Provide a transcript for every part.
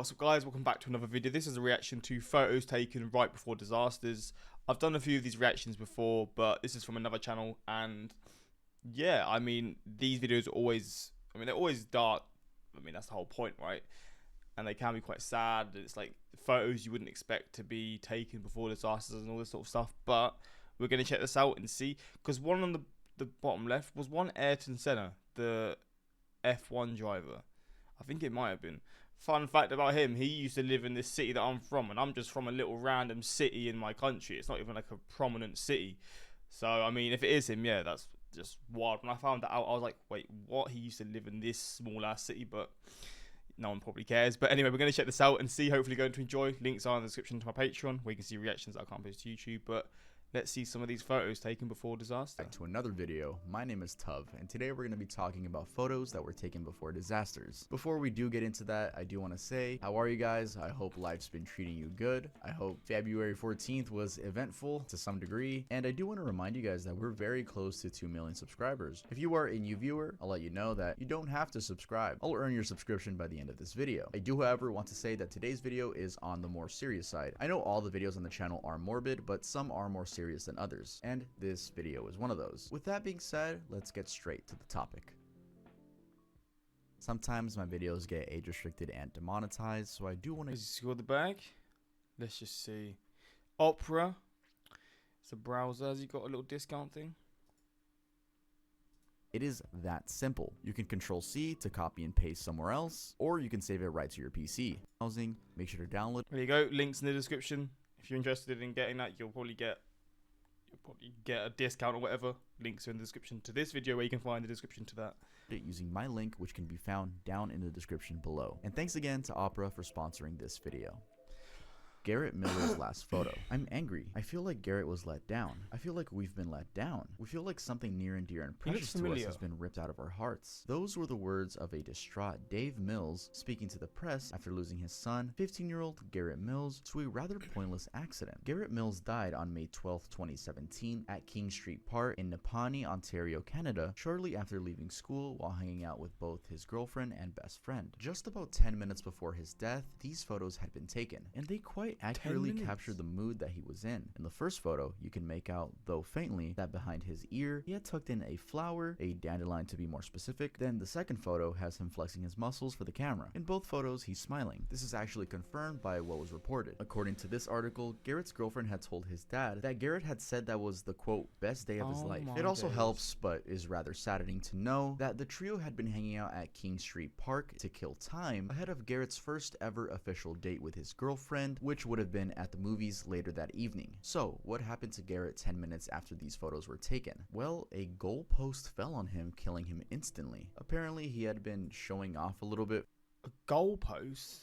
What's up guys, welcome back to another video. This is a reaction to photos taken right before disasters. I've done a few of these reactions before, but this is from another channel, and yeah, I mean, these videos are always, they're always dark. That's the whole point, right? And they can be quite sad. It's like photos you wouldn't expect to be taken before disasters and all this sort of stuff, but we're going to check this out and see, because one on the bottom left was one Ayrton Senna, the F1 driver. I think it might have been. Fun fact about him, he used to live in this city that I'm from, and I'm just from a little random city in my country. It's not even like a prominent city. So, I mean, if it is him, yeah, that's just wild. When I found that out, I was like, wait, what? He used to live in this small-ass city, but no one probably cares. But anyway, we're going to check this out and see. Hopefully going to enjoy. Links are in the description to my Patreon, where you can see reactions that I can't post to YouTube, but let's see some of these photos taken before disaster. Back to another video. My name is Tuv, and today we're going to be talking about photos that were taken before disasters. Before we do get into that, I do want to say, how are you guys? I hope life's been treating you good. I hope February 14th was eventful to some degree, and I do want to remind you guys that we're very close to 2 million subscribers. If you are a new viewer, I'll let you know that you don't have to subscribe. I'll earn your subscription by the end of this video. I do, however, want to say that today's video is on the more serious side. I know all the videos on the channel are morbid, but some are more serious than others, and this video is one of those. With that being said, let's get straight to the topic. Sometimes my videos get age restricted and demonetized, so I do want to score the bag. Let's just see. Opera. It's a browser. Has he got a little discount thing? It is that simple. You can Control C to copy and paste somewhere else, or you can save it right to your PC. Housing, make sure to download. There you go. Links in the description. If you're interested in getting that, you'll probably get a discount or whatever. Links are in the description to this video, where you can find the description to that. Using my link, which can be found down in the description below. And thanks again to Opera for sponsoring this video. Garrett Mills' last photo. I'm angry. I feel like Garrett was let down. I feel like we've been let down. We feel like something near and dear and precious to us has been ripped out of our hearts. Those were the words of a distraught Dave Mills speaking to the press after losing his son, 15-year-old Garrett Mills, to a rather pointless accident. Garrett Mills died on May 12, 2017 at King Street Park in Napanee, Ontario, Canada, shortly after leaving school while hanging out with both his girlfriend and best friend. Just about 10 minutes before his death, these photos had been taken, and they quite accurately captured the mood that he was in. In the first photo, you can make out, though faintly, that behind his ear, he had tucked in a flower, a dandelion to be more specific. Then the second photo has him flexing his muscles for the camera. In both photos, he's smiling. This is actually confirmed by what was reported. According to this article, Garrett's girlfriend had told his dad that Garrett had said that was the, quote, best day of his life. It also helps, but is rather saddening to know, that the trio had been hanging out at King Street Park to kill time ahead of Garrett's first ever official date with his girlfriend, which would have been at the movies later that evening. So, what happened to Garrett 10 minutes after these photos were taken? Well, a goalpost fell on him, killing him instantly. Apparently, he had been showing off a little bit. A goalpost?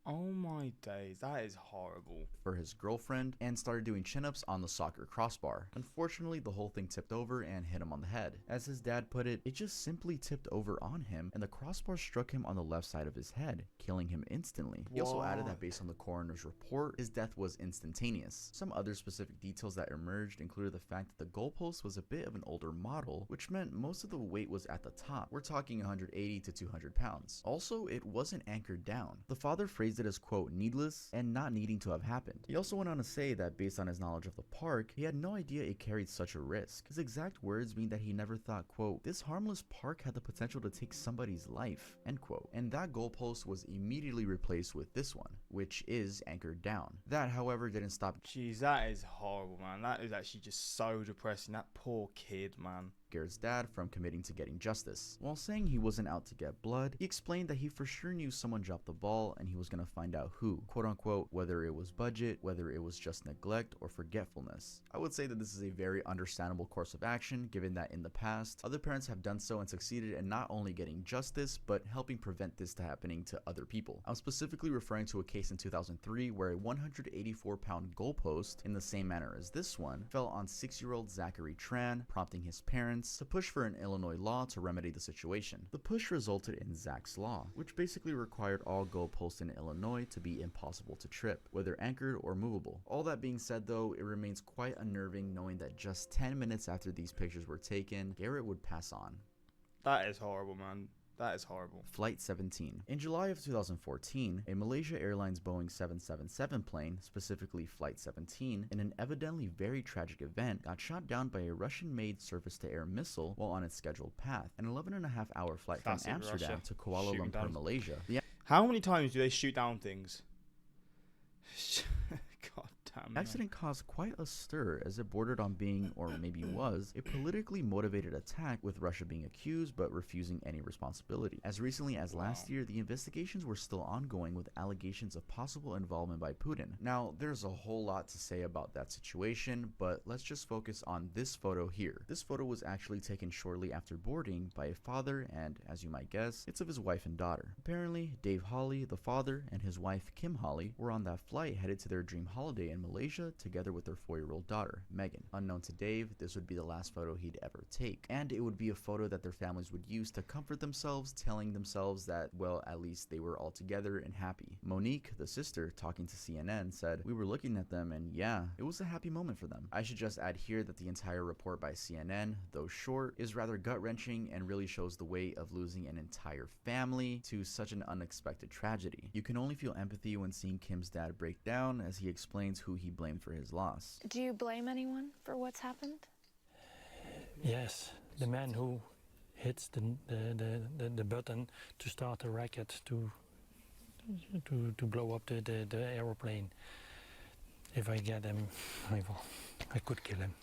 Oh my days, that is horrible. For his girlfriend, and started doing chin-ups on the soccer crossbar. Unfortunately, the whole thing tipped over and hit him on the head. As his dad put it, it just simply tipped over on him, and the crossbar struck him on the left side of his head, killing him instantly. He also added that based on the coroner's report, his death was instantaneous. Some other specific details that emerged included the fact that the goalpost was a bit of an older model, which meant most of the weight was at the top. We're talking 180 to 200 pounds. Also, it wasn't anchored down. The father phrased it as, quote, needless and not needing to have happened. He also went on to say that based on his knowledge of the park, he had no idea it carried such a risk. His exact words being that he never thought, quote, this harmless park had the potential to take somebody's life, end quote. And that goalpost was immediately replaced with this one, which is anchored down. That, however, didn't stop. Jeez, that is horrible, man. That is actually just so depressing. That poor kid, man. Garrett's dad from committing to getting justice. While saying he wasn't out to get blood, he explained that he for sure knew someone dropped the ball and he was gonna find out who, quote unquote, whether it was budget, whether it was just neglect or forgetfulness. I would say that this is a very understandable course of action, given that in the past, other parents have done so and succeeded in not only getting justice, but helping prevent this to happening to other people. I'm specifically referring to a case in 2003 where a 184-pound goalpost, in the same manner as this one, fell on 6-year-old Zachary Tran, prompting his parents to push for an Illinois law to remedy the situation. The push resulted in Zach's Law, which basically required all goalposts in Illinois to be impossible to trip, whether anchored or movable. All that being said though, it remains quite unnerving knowing that just 10 minutes after these pictures were taken, Garrett would pass on. That is horrible, man. That is horrible. Flight 17. In July of 2014, a Malaysia Airlines Boeing 777 plane, specifically Flight 17, in an evidently very tragic event, got shot down by a Russian-made surface-to-air missile while on its scheduled path. An 11.5-hour flight Classic from Amsterdam Russia. to Kuala Shooting Lumpur, down. Malaysia. How many times do they shoot down things? God damn. The accident caused quite a stir as it bordered on being, or maybe was, a politically motivated attack, with Russia being accused but refusing any responsibility. As recently as last year, the investigations were still ongoing with allegations of possible involvement by Putin. Now, there's a whole lot to say about that situation, but let's just focus on this photo here. This photo was actually taken shortly after boarding by a father, and as you might guess, it's of his wife and daughter. Apparently, Dave Hawley, the father, and his wife Kim Hawley were on that flight headed to their dream holiday in Malaysia together with their 4-year-old daughter, Megan. Unknown to Dave, this would be the last photo he'd ever take, and it would be a photo that their families would use to comfort themselves, telling themselves that, well, at least they were all together and happy. Monique, the sister, talking to CNN, said, "We were looking at them and yeah, it was a happy moment for them." I should just add here that the entire report by CNN, though short, is rather gut-wrenching and really shows the weight of losing an entire family to such an unexpected tragedy. You can only feel empathy when seeing Kim's dad break down as he explains who he blamed for his loss. Do you blame anyone for what's happened? Yes, the man who hits the button to start the racket to blow up the aeroplane. If I get him, I could kill him.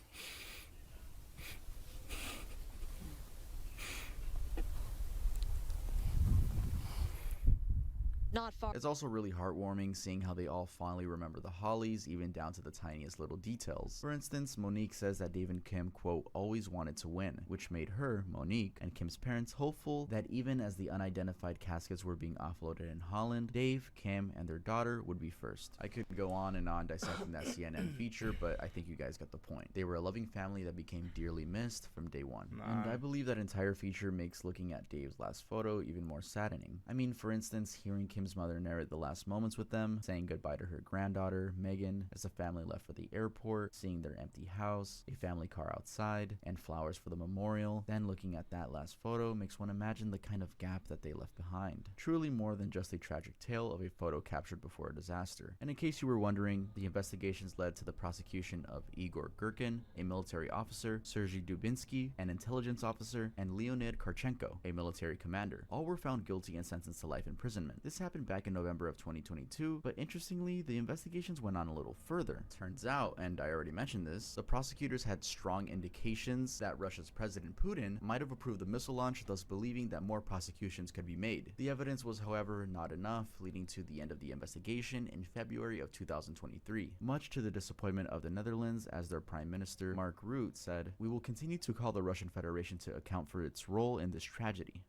Not far. It's also really heartwarming seeing how they all finally remember the Hollies, even down to the tiniest little details. For instance, Monique says that Dave and Kim, quote, always wanted to win, which made her, Monique, and Kim's parents hopeful that even as the unidentified caskets were being offloaded in Holland, Dave, Kim, and their daughter would be first. I could go on and on dissecting that CNN feature, but I think you guys got the point. They were a loving family that became dearly missed from day one. And I believe that entire feature makes looking at Dave's last photo even more saddening. I mean, for instance, hearing Kim's mother narrate the last moments with them, saying goodbye to her granddaughter, Megan, as the family left for the airport, seeing their empty house, a family car outside, and flowers for the memorial. Then looking at that last photo makes one imagine the kind of gap that they left behind. Truly more than just a tragic tale of a photo captured before a disaster. And in case you were wondering, the investigations led to the prosecution of Igor Gurkin, a military officer, Sergei Dubinsky, an intelligence officer, and Leonid Karchenko, a military commander. All were found guilty and sentenced to life imprisonment. This happened back in November of 2022, but interestingly, the investigations went on a little further. Turns out, and I already mentioned this, the prosecutors had strong indications that Russia's President Putin might have approved the missile launch, thus believing that more prosecutions could be made. The evidence was, however, not enough, leading to the end of the investigation in February of 2023. Much to the disappointment of the Netherlands, as their Prime Minister, Mark Rutte, said, "We will continue to call the Russian Federation to account for its role in this tragedy."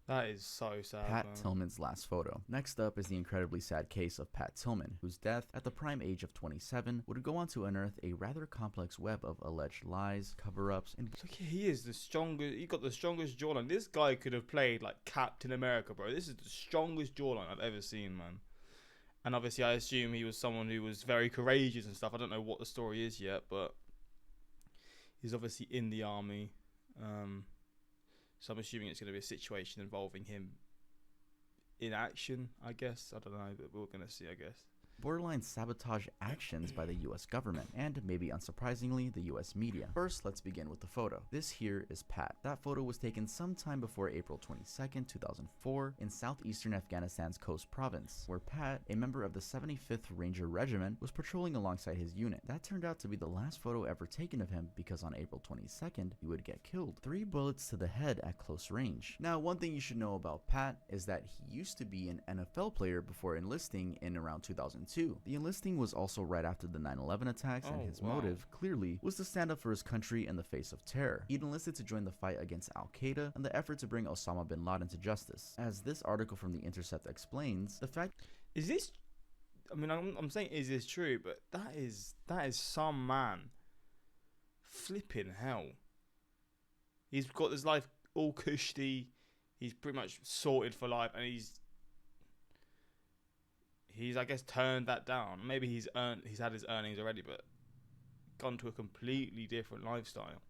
That is so sad. Pat man. Tillman's last photo. Next up is the incredibly sad case of Pat Tillman, whose death at the prime age of 27 would go on to unearth a rather complex web of alleged lies, cover-ups, and Look, he is the strongest. He got the strongest jawline. This guy could have played like Captain America, bro. This is the strongest jawline I've ever seen, man. And obviously, I assume he was someone who was very courageous and stuff. I don't know what the story is yet, but he's obviously in the army. So I'm assuming it's going to be a situation involving him in action, I guess. I don't know, but we're going to see, I guess. borderline sabotage actions by the US government, and maybe unsurprisingly, the US media. First, let's begin with the photo. This here is Pat. That photo was taken sometime before April 22nd, 2004 in southeastern Afghanistan's Khost province, where Pat, a member of the 75th Ranger Regiment, was patrolling alongside his unit. That turned out to be the last photo ever taken of him because on April 22nd, he would get killed. 3 bullets to the head at close range. Now, one thing you should know about Pat is that he used to be an NFL player before enlisting in around 2002. The enlisting was also right after the 9/11 attacks, and his motive, clearly, was to stand up for his country in the face of terror. He'd enlisted to join the fight against Al-Qaeda and the effort to bring Osama bin Laden to justice. As this article from The Intercept explains, the fact Is this? I mean, I'm saying, is this true? But that is some man. Flipping hell. He's got his life all cushy. He's pretty much sorted for life, and he's I guess turned that down. Maybe he's had his earnings already, but gone to a completely different lifestyle.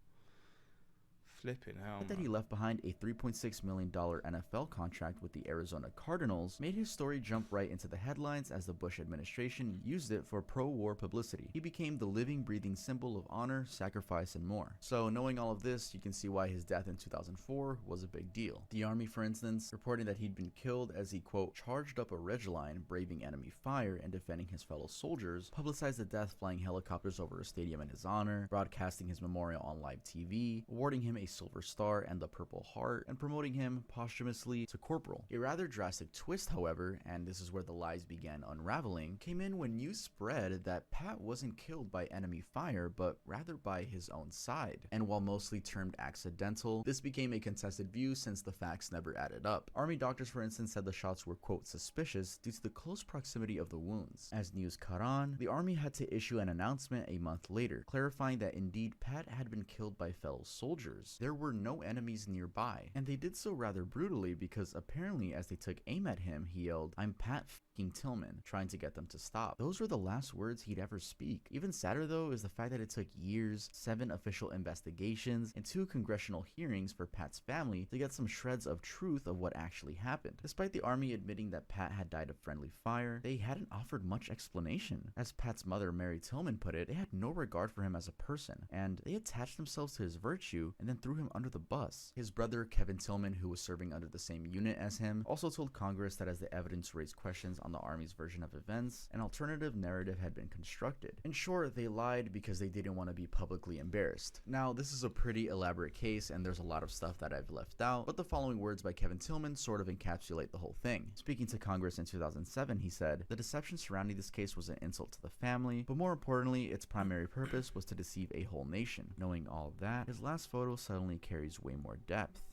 Flipping hell, That he man. left behind a $3.6 million NFL contract with the Arizona Cardinals made his story jump right into the headlines as the Bush administration used it for pro-war publicity. He became the living, breathing symbol of honor, sacrifice, and more. So knowing all of this, you can see why his death in 2004 was a big deal. The Army, for instance, reporting that he'd been killed as he, quote, charged up a ridge line, braving enemy fire and defending his fellow soldiers, publicized the death flying helicopters over a stadium in his honor, broadcasting his memorial on live TV, awarding him a Silver Star and the Purple Heart, and promoting him posthumously to corporal. A rather drastic twist, however, and this is where the lies began unraveling, came in when news spread that Pat wasn't killed by enemy fire, but rather by his own side. And while mostly termed accidental, this became a contested view since the facts never added up. Army doctors, for instance, said the shots were, quote, suspicious due to the close proximity of the wounds. As news caught on, the Army had to issue an announcement a month later, clarifying that indeed Pat had been killed by fellow soldiers. There were no enemies nearby, and they did so rather brutally because apparently as they took aim at him, he yelled, "I'm Pat f***ing Tillman," trying to get them to stop. Those were the last words he'd ever speak. Even sadder though is the fact that it took years, 7 official investigations, and 2 congressional hearings for Pat's family to get some shreds of truth of what actually happened. Despite the Army admitting that Pat had died of friendly fire, they hadn't offered much explanation. As Pat's mother, Mary Tillman, put it, they had no regard for him as a person, and they attached themselves to his virtue and then threw him under the bus. His brother, Kevin Tillman, who was serving under the same unit as him, also told Congress that as the evidence raised questions on the Army's version of events, an alternative narrative had been constructed. In short, they lied because they didn't want to be publicly embarrassed. Now, this is a pretty elaborate case, and there's a lot of stuff that I've left out, but the following words by Kevin Tillman sort of encapsulate the whole thing. Speaking to Congress in 2007, he said, "The deception surrounding this case was an insult to the family, but more importantly, its primary purpose was to deceive a whole nation." Knowing all of that, his last photo suddenly carries way more depth.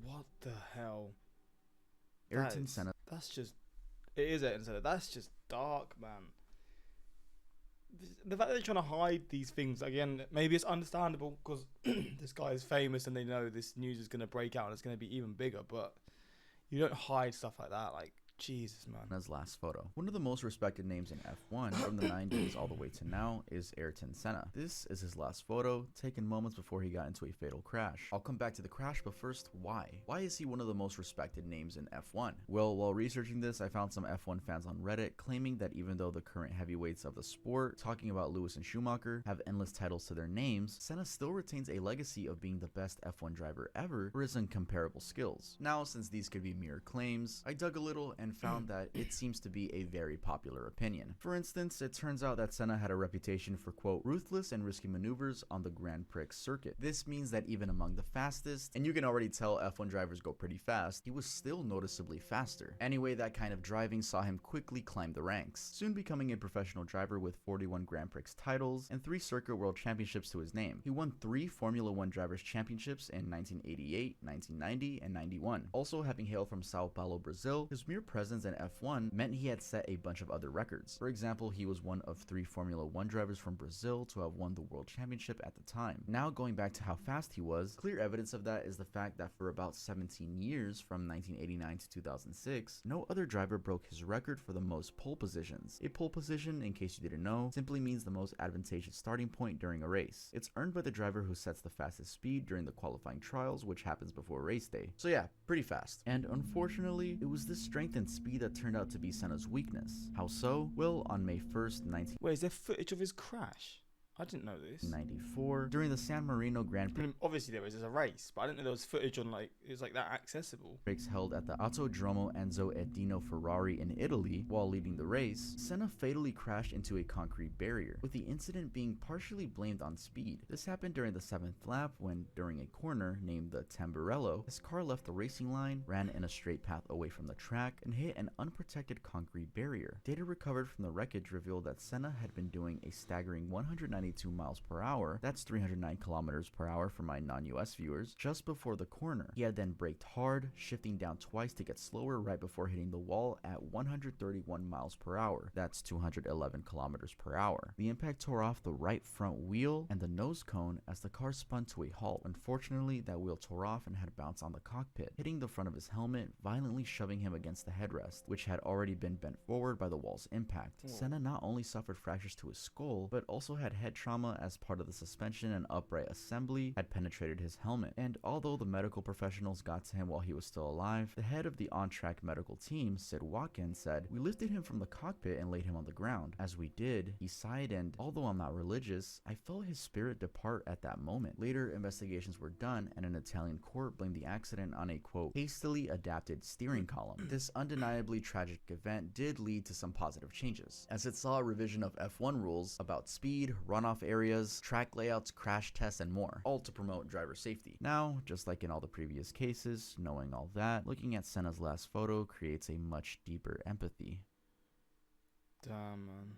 What the hell? Ayrton Senna. That's just... It is Ayrton Senna. That's just dark, man. The fact that they're trying to hide these things, again, maybe it's understandable because this guy is famous and they know this news is going to break out and it's going to be even bigger, but you don't hide stuff like that. Like, Jesus, man. His last photo. One of the most respected names in F1 from the 90s all the way to now is Ayrton Senna. This is his last photo, taken moments before he got into a fatal crash. I'll come back to the crash, but first, why? Why is he one of the most respected names in F1? Well, while researching this, I found some F1 fans on Reddit claiming that even though the current heavyweights of the sport, talking about Lewis and Schumacher, have endless titles to their names, Senna still retains a legacy of being the best F1 driver ever for his incomparable skills. Now, since these could be mere claims, I dug a little and found that it seems to be a very popular opinion. For instance, it turns out that Senna had a reputation for, quote, ruthless and risky maneuvers on the Grand Prix circuit. This means that even among the fastest, and you can already tell F1 drivers go pretty fast, he was still noticeably faster. Anyway, that kind of driving saw him quickly climb the ranks, soon becoming a professional driver with 41 Grand Prix titles and 3 Circuit World Championships to his name. He won 3 Formula 1 Drivers' Championships in 1988, 1990, and 91. Also, having hailed from Sao Paulo, Brazil, his mere presence in F1 meant he had set a bunch of other records. For example, he was one of 3 Formula 1 drivers from Brazil to have won the World Championship at the time. Now, going back to how fast he was, clear evidence of that is the fact that for about 17 years, from 1989 to 2006, no other driver broke his record for the most pole positions. A pole position, in case you didn't know, simply means the most advantageous starting point during a race. It's earned by the driver who sets the fastest speed during the qualifying trials, which happens before race day. So yeah, pretty fast. And unfortunately, it was this strength and speed that turned out to be Senna's weakness. How so? Well, on May 1st, Wait, is there footage of his crash? I didn't know this. 1994, during the San Marino Grand I Prix mean, obviously there was a race, but I didn't know there was footage on, like, it was like that accessible. held at the Autodromo Enzo Edino Ferrari in Italy. While leading the race, Senna fatally crashed into a concrete barrier, with the incident being partially blamed on speed. This happened during the 7th lap when, during a corner named the Tamburello, his car left the racing line, ran in a straight path away from the track, and hit an unprotected concrete barrier. Data recovered from the wreckage revealed that Senna had been doing a staggering 192 miles per hour, that's 309 kilometers per hour for my non-US viewers, just before the corner. He had then braked hard, shifting down twice to get slower right before hitting the wall at 131 miles per hour, that's 211 kilometers per hour. The impact tore off the right front wheel and the nose cone as the car spun to a halt. Unfortunately, that wheel tore off and had bounced on the cockpit, hitting the front of his helmet, violently shoving him against the headrest, which had already been bent forward by the wall's impact. Whoa. Senna not only suffered fractures to his skull, but also had head trauma as part of the suspension and upright assembly had penetrated his helmet. And although the medical professionals got to him while he was still alive, the head of the on-track medical team, Sid Watkins, said, "We lifted him from the cockpit and laid him on the ground. As we did, he sighed, and although I'm not religious, I felt his spirit depart at that moment." Later, investigations were done, and an Italian court blamed the accident on a, quote, hastily adapted steering column. This undeniably tragic event did lead to some positive changes, as it saw a revision of F1 rules about speed, runoff areas, track layouts, crash tests, and more, all to promote driver safety. Now, just like in all the previous cases, knowing all that, looking at Senna's last photo creates a much deeper empathy. Damn, man.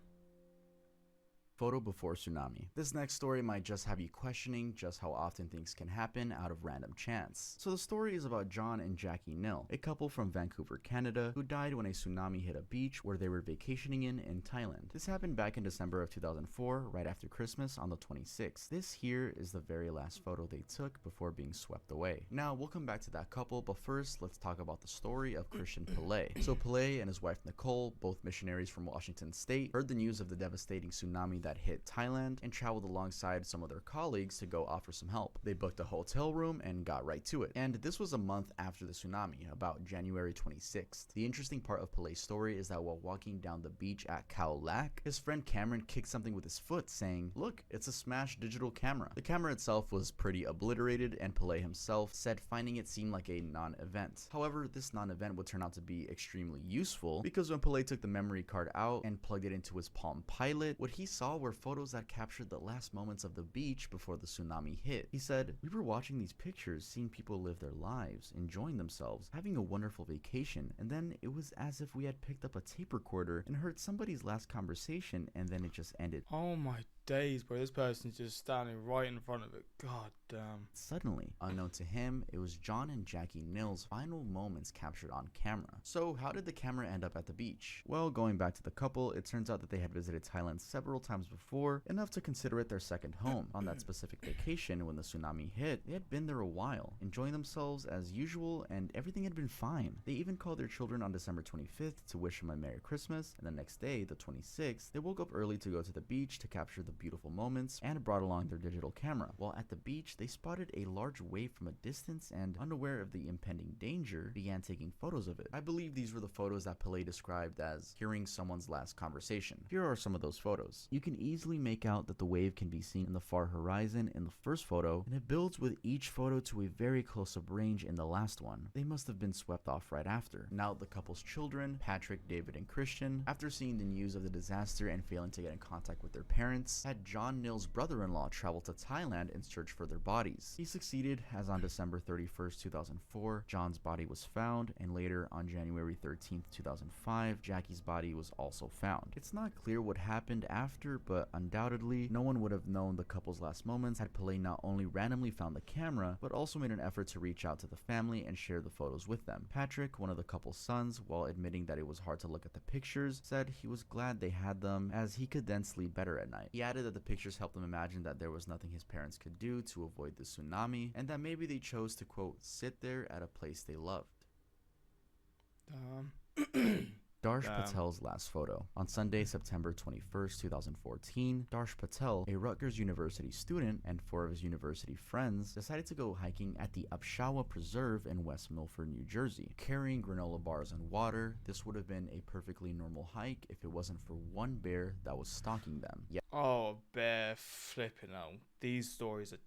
Photo before tsunami. This next story might just have you questioning just how often things can happen out of random chance. So the story is about John and Jackie Nill, a couple from Vancouver, Canada, who died when a tsunami hit a beach where they were vacationing in Thailand. This happened back in December of 2004, right after Christmas on the 26th. This here is the very last photo they took before being swept away. Now, we'll come back to that couple, but first, let's talk about the story of Christian Pillay. So Pillay and his wife Nicole, both missionaries from Washington State, heard the news of the devastating tsunami that hit Thailand and traveled alongside some of their colleagues to go offer some help. They booked a hotel room and got right to it. And this was a month after the tsunami, about January 26th. The interesting part of Pillay's story is that while walking down the beach at Khao Lak, his friend Cameron kicked something with his foot, saying, "Look, it's a smashed digital camera." The camera itself was pretty obliterated, and Pillay himself said finding it seemed like a non-event. However, this non-event would turn out to be extremely useful, because when Pillay took the memory card out and plugged it into his Palm Pilot, what he saw were photos that captured the last moments of the beach before the tsunami hit. He said, "We were watching these pictures, seeing people live their lives, enjoying themselves, having a wonderful vacation, and then it was as if we had picked up a tape recorder and heard somebody's last conversation, and then it just ended." Oh my days, bro. This person's just standing right in front of it. God damn. Suddenly, unknown to him, it was John and Jackie Nill's final moments captured on camera. So how did the camera end up at the beach? Well, going back to the couple, it turns out that they had visited Thailand several times before, enough to consider it their second home. On that specific vacation when the tsunami hit, they had been there a while, enjoying themselves as usual, and everything had been fine. They even called their children on December 25th to wish them a Merry Christmas, and the next day, the 26th, they woke up early to go to the beach to capture the beautiful moments and brought along their digital camera. While at the beach, they spotted a large wave from a distance and, unaware of the impending danger, began taking photos of it. I believe these were the photos that Pillay described as hearing someone's last conversation. Here are some of those photos. You can easily make out that the wave can be seen in the far horizon in the first photo, and it builds with each photo to a very close-up range in the last one. They must have been swept off right after. Now the couple's children, Patrick, David, and Christian, after seeing the news of the disaster and failing to get in contact with their parents, had John Nill's brother-in-law travel to Thailand in search for their bodies. He succeeded, as on December 31st, 2004, John's body was found, and later on January 13th, 2005, Jackie's body was also found. It's not clear what happened after, but undoubtedly, no one would have known the couple's last moments had Pillay not only randomly found the camera, but also made an effort to reach out to the family and share the photos with them. Patrick, one of the couple's sons, while admitting that it was hard to look at the pictures, said he was glad they had them, as he could then sleep better at night. He added that the pictures helped him imagine that there was nothing his parents could do to avoid the tsunami, and that maybe they chose to, quote, sit there at a place they loved. Dar Patel's last photo. On Sunday, September 21st, 2014, Dar Patel, a Rutgers University student, and 4 of his university friends decided to go hiking at the Upshawa Preserve in West Milford, New Jersey. Carrying granola bars and water, this would have been a perfectly normal hike if it wasn't for one bear that was stalking them. Oh, bear flipping out. These stories are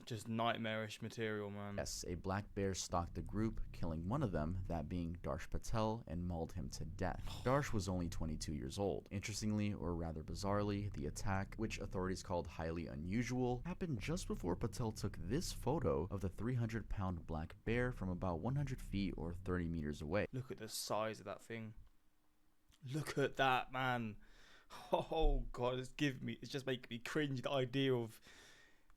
just nightmarish material, man. Yes, a black bear stalked the group, killing one of them, that being Darsh Patel, and mauled him to death. Darsh was only 22 years old. Interestingly, or rather bizarrely, the attack, which authorities called highly unusual, happened just before Patel took this photo of the 300-pound black bear from about 100 feet or 30 meters away. Look at the size of that thing. Look at that, man. Oh god, it's just making me cringe, the idea of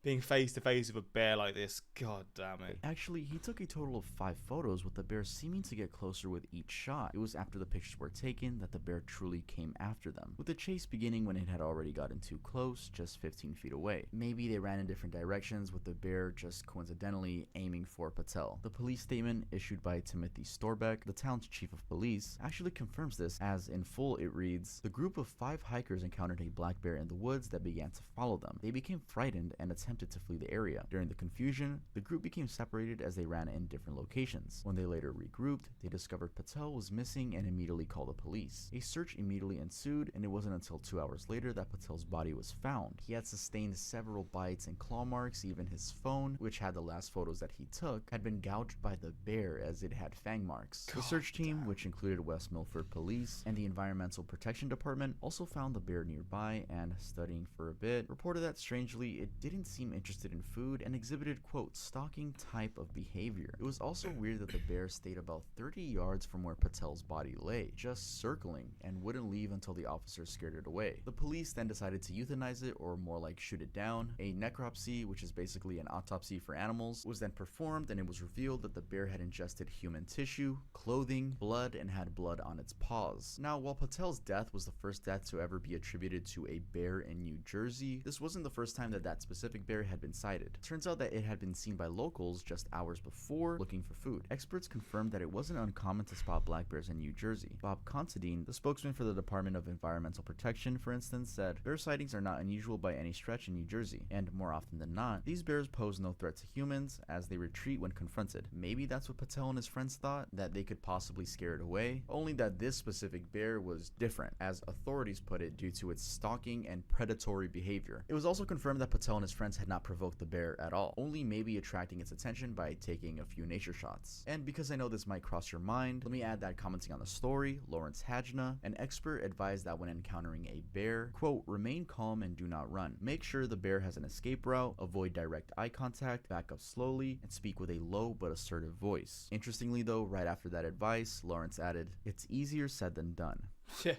being face to face with a bear like this. God damn it. Actually, he took a total of 5 photos, with the bear seeming to get closer with each shot. It was after the pictures were taken that the bear truly came after them, with the chase beginning when it had already gotten too close, just 15 feet away. Maybe they ran in different directions, with the bear just coincidentally aiming for Patel. The police statement issued by Timothy Storbeck, the town's chief of police, actually confirms this, as in full it reads, "The group of 5 hikers encountered a black bear in the woods that began to follow them. They became frightened and attempted to flee the area. During the confusion, the group became separated as they ran in different locations. When they later regrouped, they discovered Patel was missing and immediately called the police. A search immediately ensued, and it wasn't until 2 hours later that Patel's body was found. He had sustained several bites and claw marks. Even his phone, which had the last photos that he took, had been gouged by the bear as it had fang marks. The search team, which included West Milford Police and the Environmental Protection Department, also found the bear nearby and, studying for a bit, reported that strangely it didn't seem interested in food and exhibited, quote, stalking type of behavior. It was also weird that the bear stayed about 30 yards from where Patel's body lay, just circling, and wouldn't leave until the officers scared it away. The police then decided to euthanize it, or more like shoot it down. A necropsy, which is basically an autopsy for animals, was then performed, and it was revealed that the bear had ingested human tissue, clothing, blood, and had blood on its paws. Now, while Patel's death was the first death to ever be attributed to a bear in New Jersey, this wasn't the first time that that specific bear had been sighted. Turns out that it had been seen by locals just hours before, looking for food. Experts confirmed that it wasn't uncommon to spot black bears in New Jersey. Bob Considine, the spokesman for the Department of Environmental Protection, for instance, said, "Bear sightings are not unusual by any stretch in New Jersey, and more often than not, these bears pose no threat to humans as they retreat when confronted." Maybe that's what Patel and his friends thought, that they could possibly scare it away, only that this specific bear was different, as authorities put it, due to its stalking and predatory behavior. It was also confirmed that Patel and his friends had not provoked the bear at all, only maybe attracting its attention by taking a few nature shots. And because I know this might cross your mind, let me add that commenting on the story, Lawrence Hajna, an expert, advised that when encountering a bear, quote, remain calm and do not run. Make sure the bear has an escape route, avoid direct eye contact, back up slowly, and speak with a low but assertive voice. Interestingly though, right after that advice, Lawrence added, "It's easier said than done." Yeah.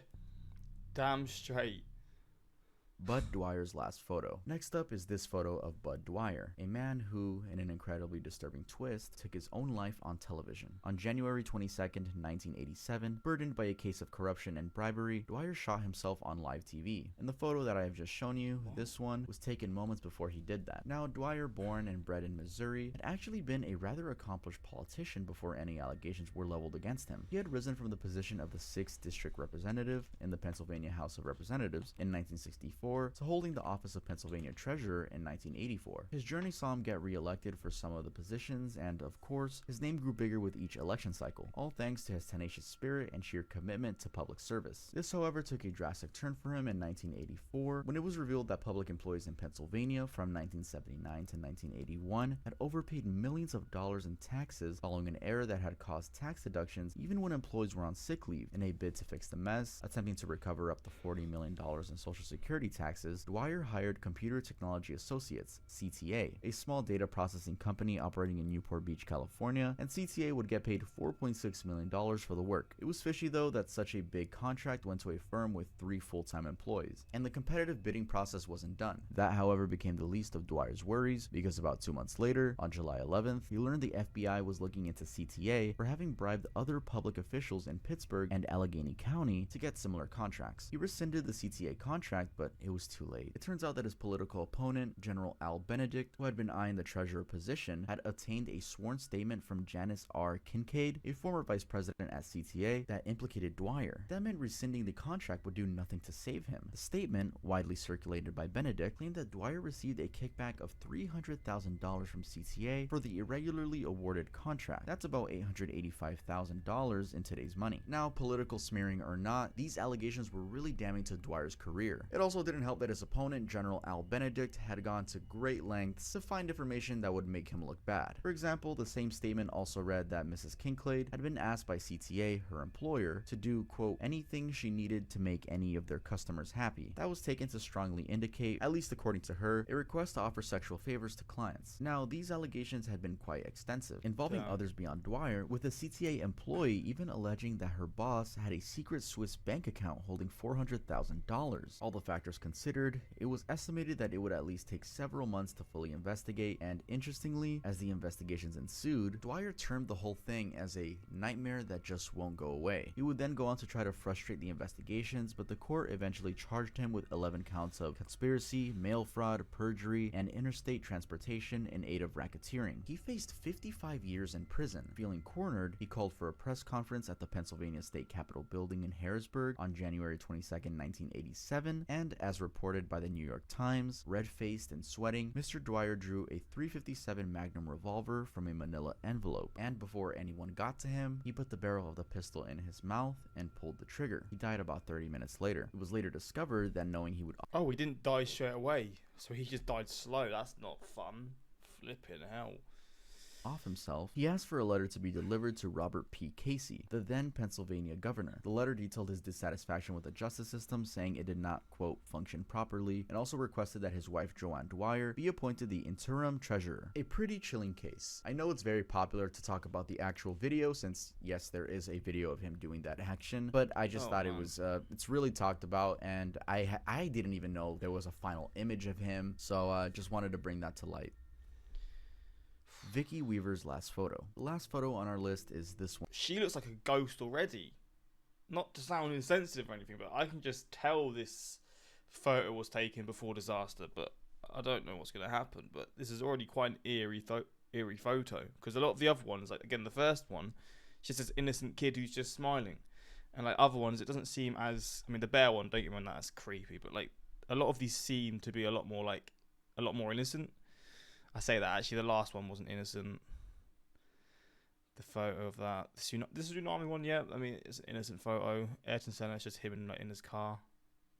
Damn straight. Bud Dwyer's last photo. Next up is this photo of Bud Dwyer, a man who, in an incredibly disturbing twist, took his own life on television. On January 22nd, 1987, burdened by a case of corruption and bribery, Dwyer shot himself on live TV. In the photo that I have just shown you, this one was taken moments before he did that. Now, Dwyer, born and bred in Missouri, had actually been a rather accomplished politician before any allegations were leveled against him. He had risen from the position of the 6th District Representative in the Pennsylvania House of Representatives in 1964 to holding the office of Pennsylvania Treasurer in 1984. His journey saw him get re-elected for some of the positions, and of course, his name grew bigger with each election cycle, all thanks to his tenacious spirit and sheer commitment to public service. This, however, took a drastic turn for him in 1984, when it was revealed that public employees in Pennsylvania from 1979 to 1981 had overpaid millions of dollars in taxes following an error that had caused tax deductions even when employees were on sick leave. In a bid to fix the mess, attempting to recover up to $40 million in Social Security taxes, Dwyer hired Computer Technology Associates, CTA, a small data processing company operating in Newport Beach, California, and CTA would get paid $4.6 million for the work. It was fishy though that such a big contract went to a firm with 3 full-time employees, and the competitive bidding process wasn't done. That, however, became the least of Dwyer's worries, because about 2 months later, on July 11th, he learned the FBI was looking into CTA for having bribed other public officials in Pittsburgh and Allegheny County to get similar contracts. He rescinded the CTA contract, but it was too late. It turns out that his political opponent, General Al Benedict, who had been eyeing the treasurer position, had obtained a sworn statement from Janice R. Kincaid, a former vice president at CTA, that implicated Dwyer. That meant rescinding the contract would do nothing to save him. The statement, widely circulated by Benedict, claimed that Dwyer received a kickback of $300,000 from CTA for the irregularly awarded contract. That's about $885,000 in today's money. Now, political smearing or not, these allegations were really damning to Dwyer's career. It also didn't help that his opponent, General Al Benedict, had gone to great lengths to find information that would make him look bad. For example, the same statement also read that Mrs. Kincaid had been asked by CTA, her employer, to do, quote, anything she needed to make any of their customers happy. That was taken to strongly indicate, at least according to her, a request to offer sexual favors to clients. Now, these allegations had been quite extensive, involving others beyond Dwyer, with a CTA employee even alleging that her boss had a secret Swiss bank account holding $400,000. All the factors considered, it was estimated that it would at least take several months to fully investigate, and interestingly, as the investigations ensued, Dwyer termed the whole thing as a nightmare that just won't go away. He would then go on to try to frustrate the investigations, but the court eventually charged him with 11 counts of conspiracy, mail fraud, perjury, and interstate transportation in aid of racketeering. He faced 55 years in prison. Feeling cornered, he called for a press conference at the Pennsylvania State Capitol building in Harrisburg on January 22, 1987, and as reported by the New York Times, red-faced and sweating, Mr. Dwyer drew a .357 Magnum revolver from a manila envelope, and before anyone got to him, he put the barrel of the pistol in his mouth and pulled the trigger. He died about 30 minutes later. It was later discovered that knowing he would... Oh, he didn't die straight away, so he just died slow. That's not fun. Flipping hell. Off himself, he asked for a letter to be delivered to Robert P. Casey, the then Pennsylvania governor. The letter detailed his dissatisfaction with the justice system, saying it did not, quote, function properly, and also requested that his wife Joanne Dwyer be appointed the interim treasurer. A pretty chilling case. I know it's very popular to talk about the actual video, since yes, there is a video of him doing that action, but I just thought it was, it's really talked about, and I didn't even know there was a final image of him, so just wanted to bring that to light. Vicky Weaver's last photo. The last photo on our list is this one. She looks like a ghost already. Not to sound insensitive or anything, but I can just tell this photo was taken before disaster, but I don't know what's going to happen. But this is already quite an eerie photo, because a lot of the other ones, like again the first one, it's just this innocent kid who's just smiling, and like other ones, it doesn't seem as, I mean the bear one, don't get me wrong, that's creepy, but like a lot of these seem to be a lot more innocent. I say that actually the last one wasn't innocent. The photo of that, this is Tsunami one, yeah. I mean it's an innocent photo. Ayrton Senna, it's just him in his car.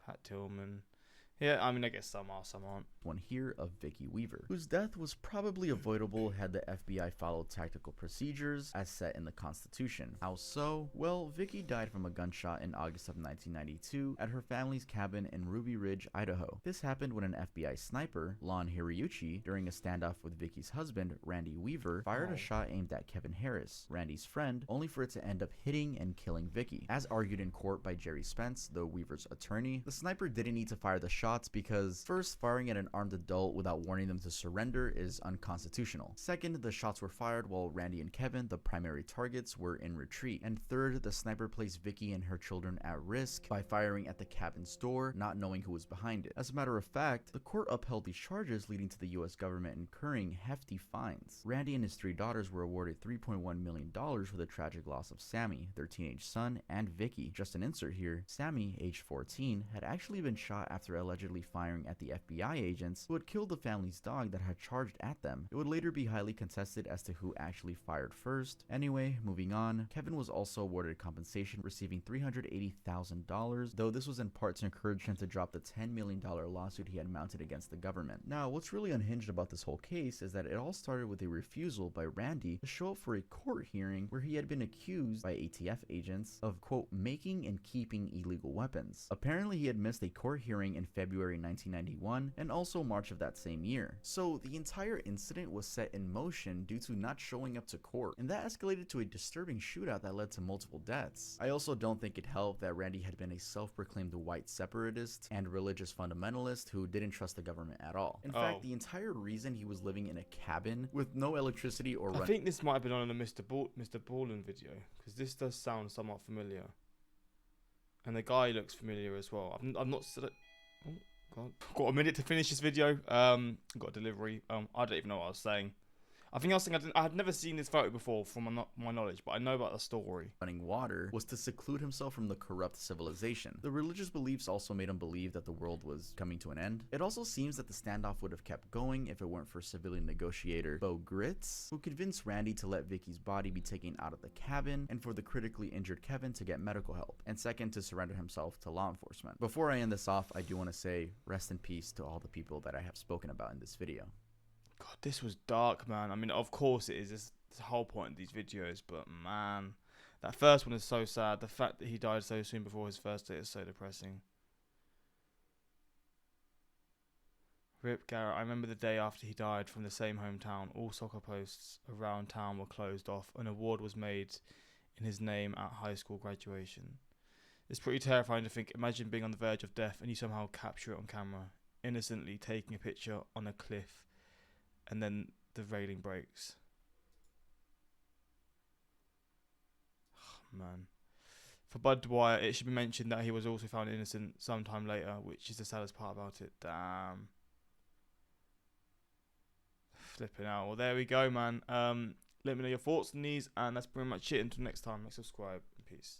Pat Tillman. Yeah, I mean I guess some are, some aren't. One here of Vicky Weaver, whose death was probably avoidable had the FBI followed tactical procedures as set in the Constitution. How so? Well, Vicky died from a gunshot in August of 1992 at her family's cabin in Ruby Ridge, Idaho. This happened when an FBI sniper, Lon Hiriuchi, during a standoff with Vicky's husband, Randy Weaver, fired a shot aimed at Kevin Harris, Randy's friend, only for it to end up hitting and killing Vicky. As argued in court by Jerry Spence, the Weaver's attorney, the sniper didn't need to fire the shot because first, firing at an armed adult without warning them to surrender is unconstitutional. Second, the shots were fired while Randy and Kevin, the primary targets, were in retreat. And third, the sniper placed Vicky and her children at risk by firing at the cabin's door, not knowing who was behind it. As a matter of fact, the court upheld these charges, leading to the US government incurring hefty fines. Randy and his 3 daughters were awarded $3.1 million for the tragic loss of Sammy, their teenage son, and Vicky. Just an insert here, Sammy, age 14, had actually been shot after allegedly firing at the FBI agents who had killed the family's dog that had charged at them. It would later be highly contested as to who actually fired first. Anyway, moving on, Kevin was also awarded compensation, receiving $380,000, though this was in part to encourage him to drop the $10 million lawsuit he had mounted against the government. Now, what's really unhinged about this whole case is that it all started with a refusal by Randy to show up for a court hearing where he had been accused by ATF agents of, quote, making and keeping illegal weapons. Apparently, he had missed a court hearing in February 1991 and also March of that same year. So the entire incident was set in motion due to not showing up to court, and that escalated to a disturbing shootout that led to multiple deaths. I also don't think it helped that Randy had been a self-proclaimed white separatist and religious fundamentalist who didn't trust the government at all. In fact, the entire reason he was living in a cabin with no electricity or I think this might have been on a Mr. Ballin video, because this does sound somewhat familiar. And the guy looks familiar as well. I've not said it. Oh, God. Got a minute to finish this video. Got a delivery. I don't even know what I was saying. I think I was saying I had never seen this photo before from my knowledge, but I know about the story. Running water was to seclude himself from the corrupt civilization. The religious beliefs also made him believe that the world was coming to an end. It also seems that the standoff would have kept going if it weren't for civilian negotiator Bo Gritz, who convinced Randy to let Vicky's body be taken out of the cabin and for the critically injured Kevin to get medical help, and second, to surrender himself to law enforcement. Before I end this off, I do want to say rest in peace to all the people that I have spoken about in this video. God, this was dark, man. I mean, of course it is. It's the whole point of these videos, but man, that first one is so sad. The fact that he died so soon before his first day is so depressing. Rip Garrett. I remember the day after he died from the same hometown. All soccer posts around town were closed off. An award was made in his name at high school graduation. It's pretty terrifying to think, imagine being on the verge of death and you somehow capture it on camera, innocently taking a picture on a cliff, and then the railing breaks. Oh, man. For Bud Dwyer, it should be mentioned that he was also found innocent sometime later, which is the saddest part about it. Damn. Flipping out. Well, there we go, man. Let me know your thoughts on these, and that's pretty much it. Until next time, subscribe. Peace.